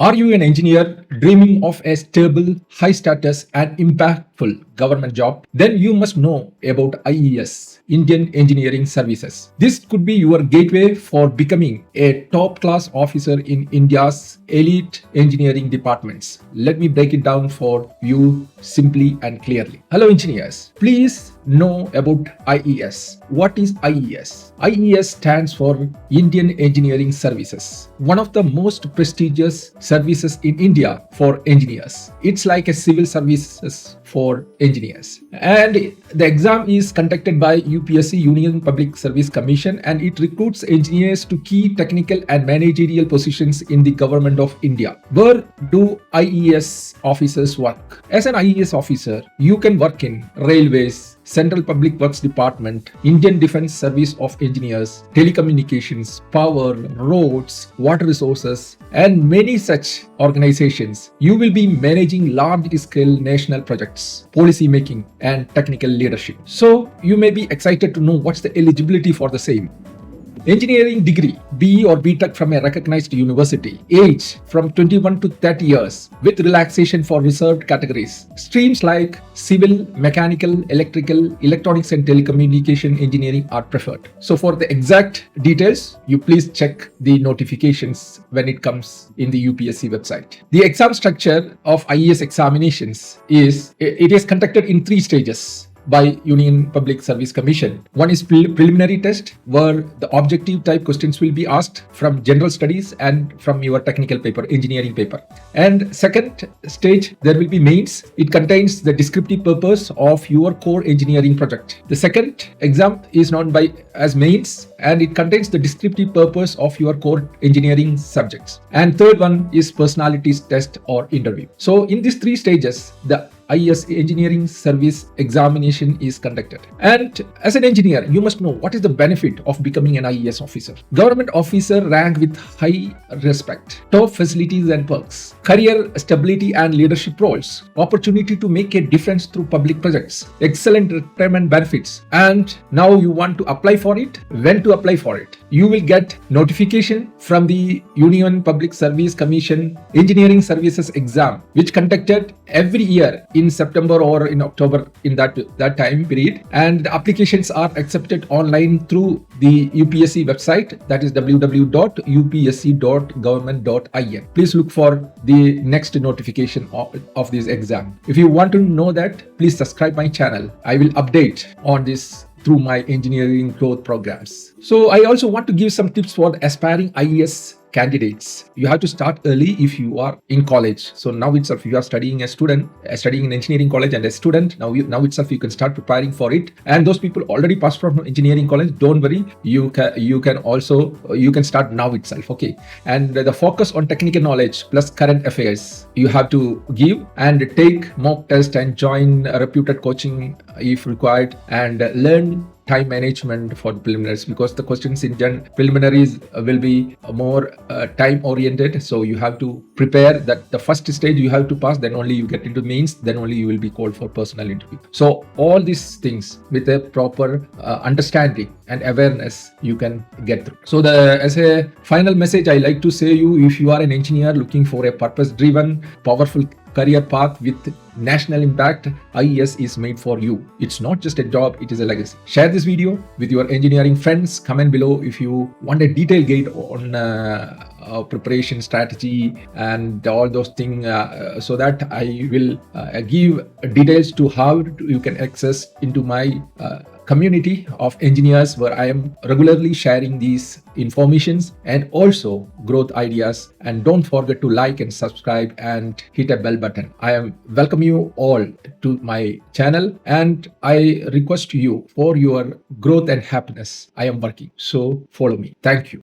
Are you an engineer dreaming of a stable, high status, and impactful government job? Then you must know about IES, Indian Engineering Services. This could be your gateway for becoming a top class officer in India's elite engineering departments. Let me break it down for you simply and clearly. Hello, engineers. Please know about IES. What is IES? IES stands for Indian Engineering Services, one of the most prestigious services in India for engineers. It's like a civil services for engineers. And the exam is conducted by UPSC, Union Public Service Commission, and it recruits engineers to key technical and managerial positions in the government of India. Where do IES officers work? As an IES officer, you can work in railways, Central Public Works Department, Indian Defence Service of Engineers, telecommunications, power, roads, water resources, and many such organizations. You will be managing large-scale national projects, policy making, and technical leadership. So you may be excited to know what's the eligibility for the same. Engineering degree, BE or BTech from a recognized university. Age from 21 to 30 years with relaxation for reserved categories. Streams like civil, mechanical, electrical, electronics and telecommunication engineering are preferred. So for the exact details, you please check the notifications when it comes in the UPSC website. The exam structure of IES examinations is conducted in 3 stages by Union Public Service Commission. One is preliminary test, where the objective type questions will be asked from general studies and from your technical paper, engineering paper. And second stage, there will be mains. It contains the descriptive purpose of your core engineering project. The second exam is known as mains, and it contains the descriptive purpose of your core engineering subjects. And third one is personalities test or interview. So in these 3 stages, the IES Engineering Service examination is conducted. And as an engineer, you must know what is the benefit of becoming an IES officer. Government officer rank with high respect, top facilities and perks, career stability and leadership roles, opportunity to make a difference through public projects, excellent retirement benefits. And now you want to apply for it? When to apply for it? You will get notification from the Union Public Service Commission Engineering Services exam, which conducted every year in September or in October in that time period, and the applications are accepted online through the UPSC website, that is www.upsc.government.in. Please look for the next notification of this exam. If you want to know that, please subscribe my channel. I will update on this through my engineering growth programs. So I also want to give some tips for the aspiring IES candidates. You have to start early if you are in college. So now itself, you are studying studying in engineering college and a student, now itself you can start preparing for it. And those people already passed from engineering college, don't worry, you can start now itself. Okay. And the focus on technical knowledge plus current affairs you have to give, and take mock test and join reputed coaching if required, and learn time management for the preliminaries, because the questions in preliminaries will be more time oriented. So you have to prepare that the first stage you have to pass, then only you get into mains, then only you will be called for personal interview. So all these things with a proper understanding and awareness you can get through. So as a final message, I like to say you, if you are an engineer looking for a purpose driven, powerful career path with national impact, IES is made for you. It's not just a job, it is a legacy. Share this video with your engineering friends. Comment below if you want a detailed guide on preparation strategy and all those things, so that I will give details to how you can access into my community of engineers, where I am regularly sharing these informations and also growth ideas. And don't forget to like and subscribe and hit a bell button. I welcome you all to my channel, and I request you for your growth and happiness. I am working, so follow me. Thank you.